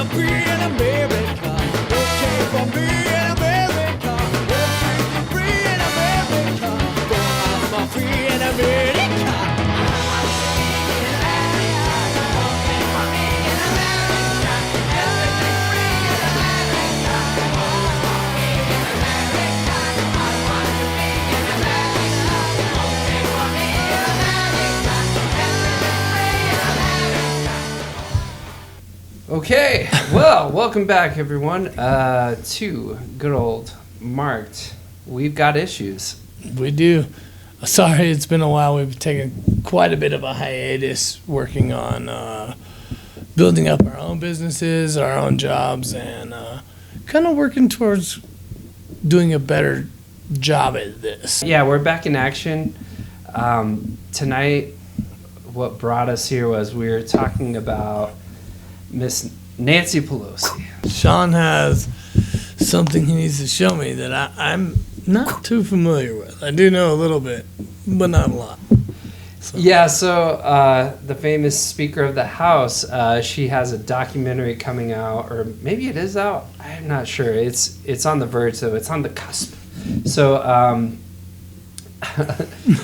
I'm free in America. Okay, for me in America. Okay, free in America. I'm free in America. Okay, well, welcome back, everyone, to good old Marked. We've got issues. We do. Sorry, it's been a while. We've taken quite a bit of a hiatus working on building up our own businesses, our own jobs, and kind of working towards doing a better job at this. Yeah, we're back in action. Tonight, what brought us here was we were talking about Miss Nancy Pelosi. Sean has something he needs to show me that I'm not too familiar with. I do know a little bit, but not a lot. Yeah, so the famous Speaker of the House, she has a documentary coming out, or maybe it is out. I'm not sure. It's on the verge, so it's on the cusp. So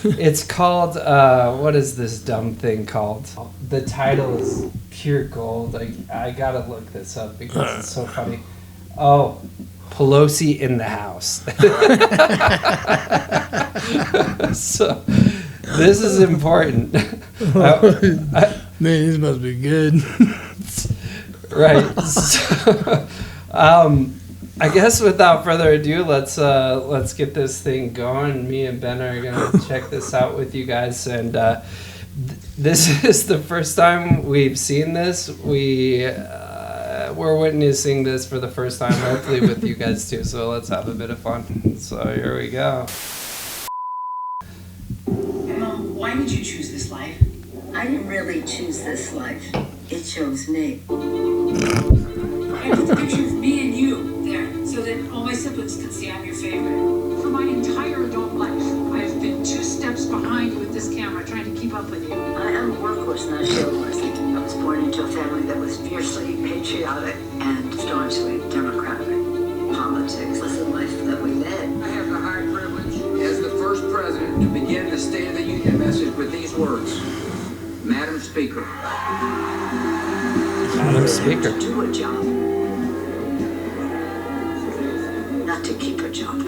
it's called, what is this dumb thing called? The title is Pure Gold. I gotta look this up because it's so funny. Oh, Pelosi in the House. So this is important. Man, this must be good. Right. So, I guess without further ado, let's get this thing going. Me and Ben are gonna check this out with you guys, and this is the first time we've seen this. We're witnessing this for the first time, hopefully with you guys too. So let's have a bit of fun. So here we go. Mom, why did you choose this life? I didn't really choose this life. It chose me. I put the picture of me and you there so that all my siblings can see I'm your favorite. For my entire adult life, I've been 2 steps behind you with this camera trying to keep up with you. I am a workhorse, not a show horse. I was born into a family that was fiercely patriotic and staunchly democratic. Politics was the life that we led. I have the high privilege as the first president to begin the State of the Union message with these words. Madam Speaker. Madam Speaker. To do a job. Not to keep a job.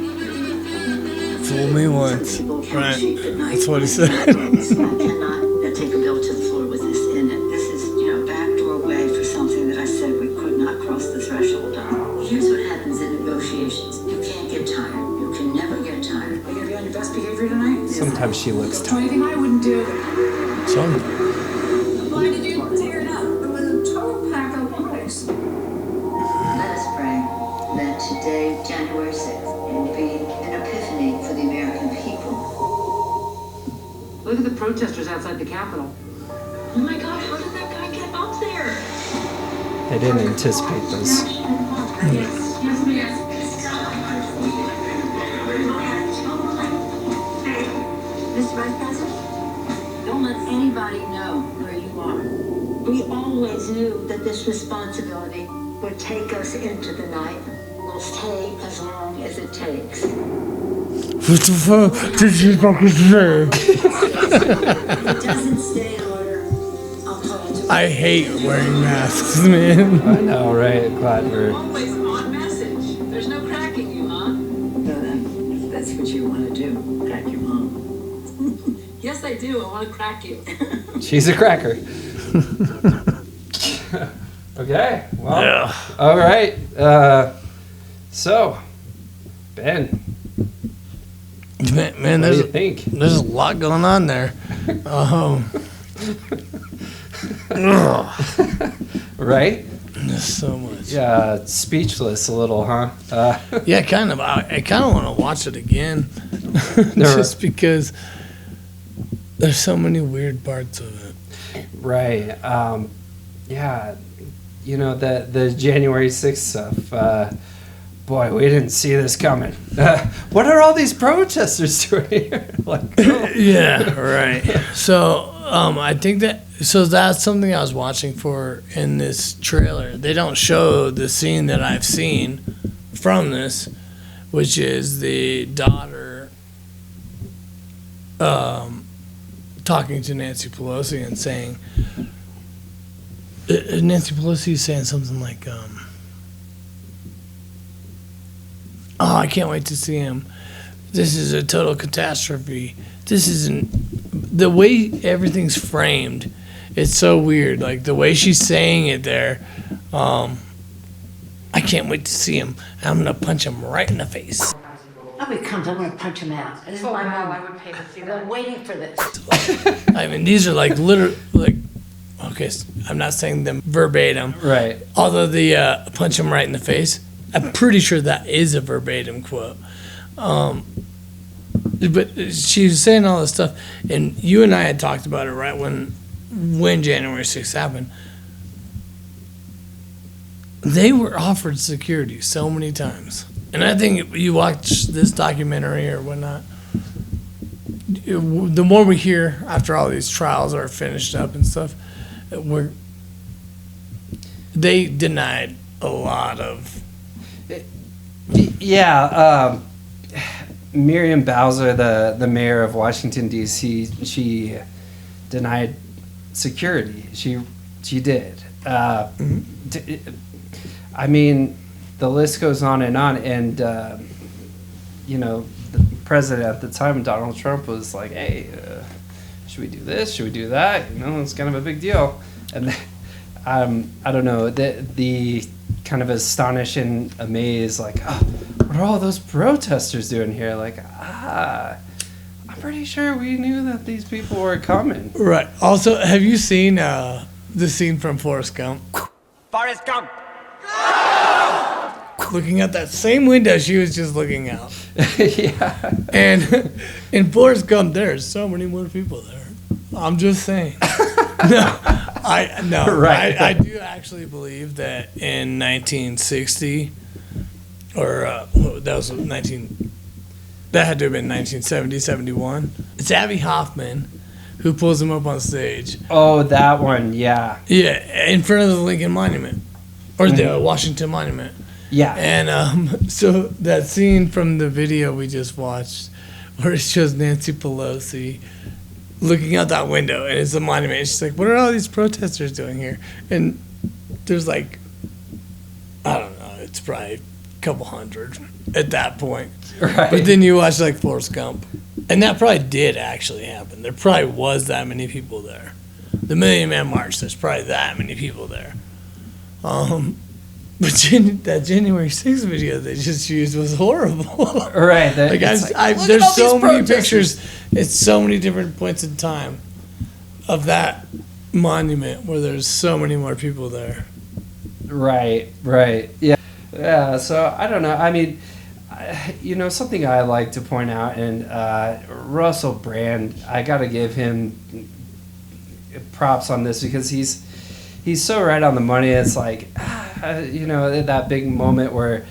Fool me once. Right. That's what he said. I cannot take a bill to the floor with this in it. This is, a backdoor way for something that I said we could not cross the threshold on. Here's what happens in negotiations. You can't get tired. You can never get tired. Are you gonna be on your best behavior tonight? Sometimes she looks Do tired. anything I wouldn't do. Why did you tear it up? It was a total pack of lies. Let us pray that today, January 6th, will be an epiphany for the American people. Look at the protesters outside the Capitol. Oh my God, how did that guy get up there? They didn't anticipate this. Mr. Vice President, don't let anybody know where you are. We always knew that this responsibility would take us into the night. We'll stay as long as it takes. What the fuck did you fucking say? If it doesn't stay in order, I'll call it. I hate wearing masks, man. I know, right? Glad we're. Always on message. There's no cracking you, huh? No, then, if that's what you want to do, crack your mom. Yes, I do. I want to crack you. She's a cracker. Okay. Well. Yeah. All right. So, Ben, Man, what do you think? there's a lot going on there. Right? There's so much. Yeah, speechless a little, huh? Yeah, kind of. I kind of want to watch it again, just because there's so many weird parts of it. Right. Yeah. The January 6th stuff. Boy, we didn't see this coming. What are all these protesters doing here? Yeah, right. So I think that So that's something I was watching for in this trailer. They don't show the scene that I've seen from this, which is the daughter talking to Nancy Pelosi and saying, Nancy Pelosi is saying something like, oh, I can't wait to see him. This is a total catastrophe. This isn't the way everything's framed. It's so weird. Like the way she's saying it there. I can't wait to see him. I'm gonna punch him right in the face. Oh, he comes, I'm gonna punch him out. This is my wow, moment. I would pay to see I've that. been waiting for this. I mean, these are like literally like. Okay, I'm not saying them verbatim. Right. Although the punch him right in the face, I'm pretty sure that is a verbatim quote. But she was saying all this stuff, and you and I had talked about it right when January 6th happened. They were offered security so many times. And I think you watch this documentary or whatnot, the more we hear after all these trials are finished up and stuff, they denied a lot of. Yeah, Miriam Bowser, the mayor of Washington D.C., she denied security. She did. I mean, the list goes on, and you know, the president at the time, Donald Trump, was like, "Hey, should we do this? Should we do that? You know, it's kind of a big deal." And I don't know, the kind of astonished and amazed, like, oh, what are all those protesters doing here? Like, I'm pretty sure we knew that these people were coming. Right. Also, have you seen the scene from Forrest Gump? Forrest Gump. Looking out that same window she was just looking out. Yeah. And in Forrest Gump, there's so many more people there. I'm just saying. Right. I do actually believe that in 1960, or that was 19. That had to have been 1970, 71. It's Abby Hoffman who pulls him up on stage. Oh, that one, yeah. Yeah, in front of the Lincoln Monument, or the Washington Monument. Yeah. And so that scene from the video we just watched, where it shows Nancy Pelosi looking out that window, and it's a monument. And she's like, "What are all these protesters doing here?" And there's like, I don't know, it's probably a couple hundred at that point. Right. But then you watch like Forrest Gump, and that probably did actually happen. There probably was that many people there. The Million Man March, there's probably that many people there. But that January 6th video they just used was horrible. Right. Like there's so many pictures. It's so many different points in time of that monument where there's so many more people there. Right. Yeah. Yeah. So I don't know. I mean, you know, something I like to point out, and Russell Brand, I got to give him props on this because he's so right on the money. It's like, you know, that big moment where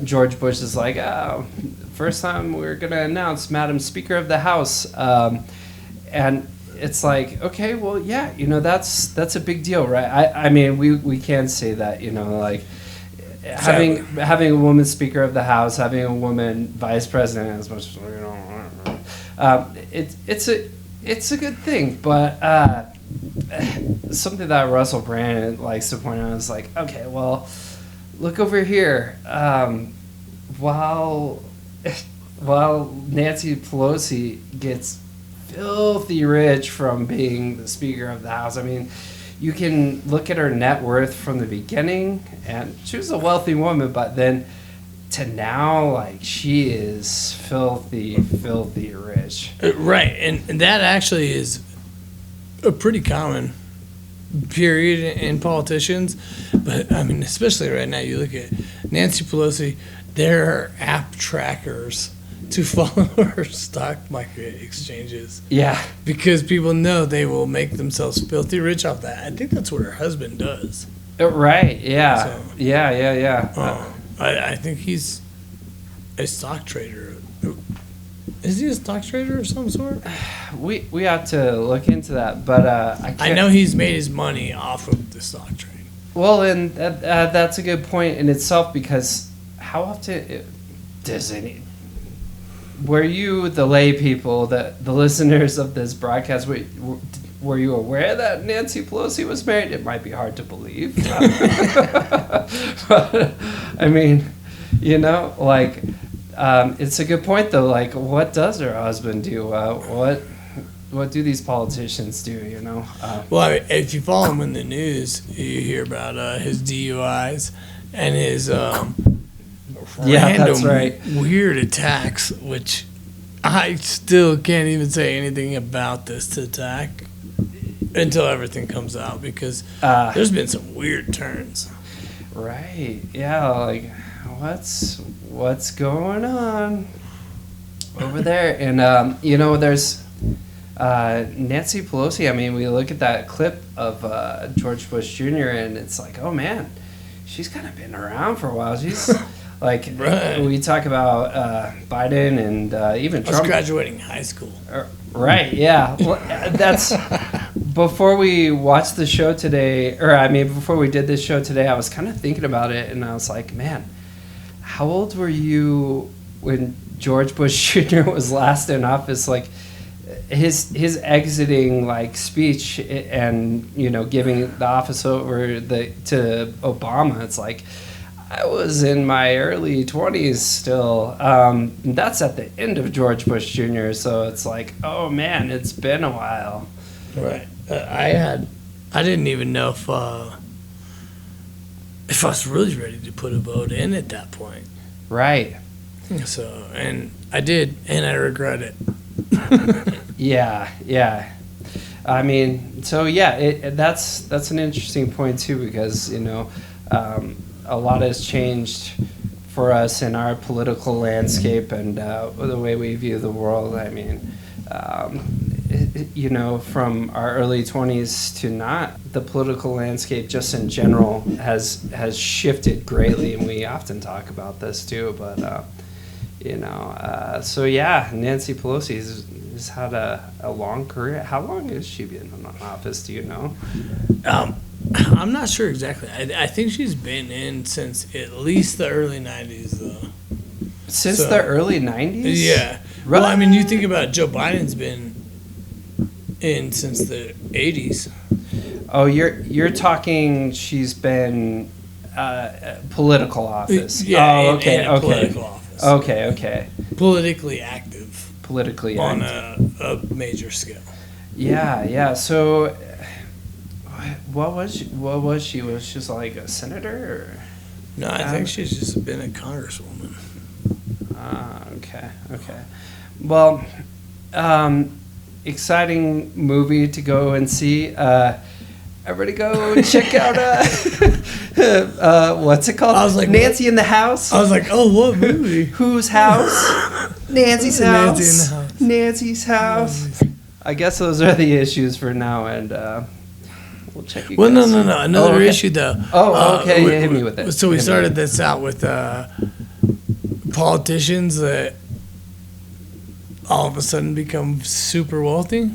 George Bush is like, oh, first time we're going to announce Madam Speaker of the House. And it's like, okay, well, yeah, you know, that's a big deal, right? I mean, we can say that, you know, like having a woman Speaker of the House, having a woman Vice President, as much as, you know, it's a good thing, but something that Russell Brand likes to point out is like, okay, well, look over here. While Nancy Pelosi gets filthy rich from being the Speaker of the House, I mean, you can look at her net worth from the beginning, and she was a wealthy woman, but then to now, like, she is filthy rich. Right, and that actually is a pretty common period in politicians, but I mean, especially right now, you look at Nancy Pelosi, there are app trackers to follow her stock market exchanges. Yeah. Because people know they will make themselves filthy rich off that. I think that's what her husband does. Right, yeah. So, yeah. I think he's a stock trader. Is he a stock trader of some sort? We have to look into that, but I know he's made his money off of the stock trade. Well, and that's a good point in itself, because how often does any... Were you, the lay people, the listeners of this broadcast, were you aware that Nancy Pelosi was married? It might be hard to believe. But, I mean, you know, like, it's a good point, though. Like, what does her husband do? What do these politicians do, you know? Well, I mean, if you follow him in the news, you hear about his DUIs and his that's right. weird attacks, which I still can't even say anything about this attack until everything comes out, because there's been some weird turns. Right. Yeah, like, what's going on over there? And, you know, there's Nancy Pelosi. I mean, we look at that clip of George Bush Jr. and it's like, oh, man, she's kind of been around for a while. She's... Like, right. We talk about Biden and even Trump. I was graduating high school. Right, yeah. Well, that's... Before we watched the show today, before we did this show today, I was kind of thinking about it, and I was like, man, how old were you when George Bush Jr. was last in office? Like, his exiting, like, speech and, you know, giving the office over to Obama, it's like... I was in my early 20s still. That's at the end of George Bush Jr., so it's like, oh man, it's been a while. Right. I didn't even know if I was really ready to put a vote in at that point. Right. So, and I did, and I regret it. Yeah. I mean, so yeah, that's an interesting point too, because, you know, a lot has changed for us in our political landscape and the way we view the world. I mean, you know, from our early 20s to not, the political landscape just in general has shifted greatly, and we often talk about this too. But you know, so yeah, Nancy Pelosi has had a long career. How long has she been in office? Do you know? I'm not sure exactly. I think she's been in since at least the early 90s, though. Since the early 90s? Yeah. Right. Well, I mean, you think about it, Joe Biden's been in since the 80s. Oh, you're talking she's been political office. Yeah, oh, okay, in a political office. Okay. Politically active. Politically on active. a major scale. Yeah. So... What was she? Was she just like a senator? Or? No, I think she's just been a congresswoman. Okay. Well, exciting movie to go and see. Everybody go check out, what's it called? I was like, Nancy in the House? I was like, oh, what movie? Whose house? Nancy's house. Nancy in the House. Nancy's house. I guess those are the issues for now, and we'll check you Well, guys. no. Another issue, though. Oh, okay. Hit me with it. So we started this out with politicians that all of a sudden become super wealthy.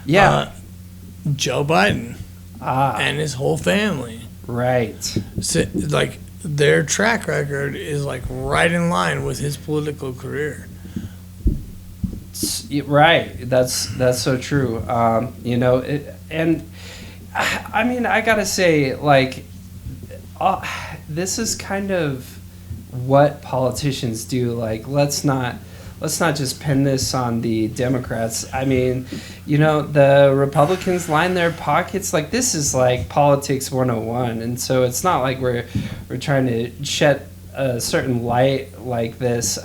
Yeah. Joe Biden and his whole family. Right. So, like, their track record is, like, right in line with his political career. Right. That's so true. You know, and I mean, I gotta say, like, this is kind of what politicians do. Like, let's not just pin this on the Democrats. I mean, you know, the Republicans line their pockets. Like, this is like politics 101, and so it's not like we're trying to shed a certain light like this.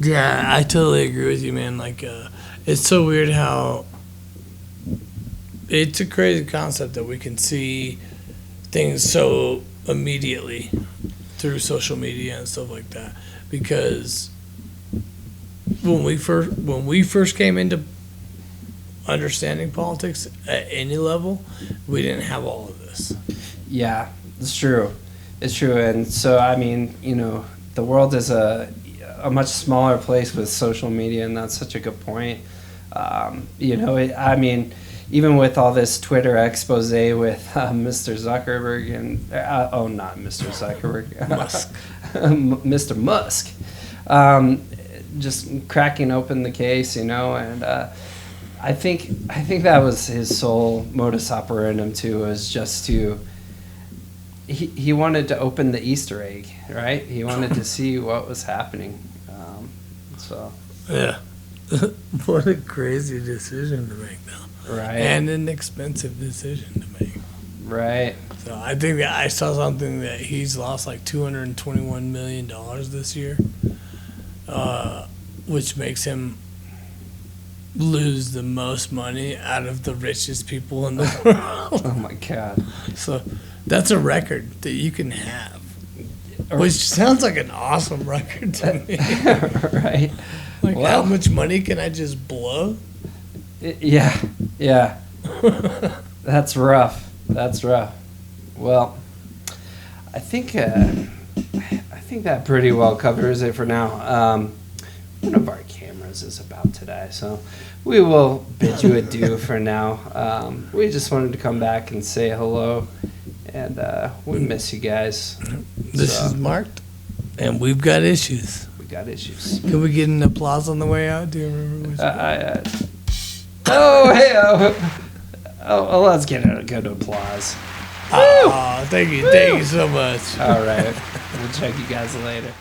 Yeah, I totally agree with you, man. Like, it's so weird how it's a crazy concept that we can see things so immediately through social media and stuff like that. Because when we first came into understanding politics at any level, we didn't have all of this. Yeah, it's true. And so, I mean, you know, the world is a a much smaller place with social media, and that's such a good point. You know, I mean, even with all this Twitter expose with Mr. Zuckerberg and not Mr. Zuckerberg, Musk. Mr. Musk, just cracking open the case, you know, and I think that was his sole modus operandum too, was just to. He wanted to open the Easter egg, right? He wanted to see what was happening. So Yeah. What a crazy decision to make, though. right, And an expensive decision to make. right, So I think that I saw something that he's lost like $221 million this year, which makes him lose the most money out of the richest people in the world. oh my God, So that's a record that you can have, which sounds like an awesome record to me. right, Like, Well- how much money can I just blow? yeah, that's rough. That's rough. Well, I think that pretty well covers it for now. One of our cameras is about to die, so we will bid you adieu for now. We just wanted to come back and say hello, and we miss you guys. This So, is marked, and we've got issues. we got issues. Can we get an applause on the way out? Do you remember what Oh, let's get a good applause. Oh, thank you so much. All right, we'll check you guys later.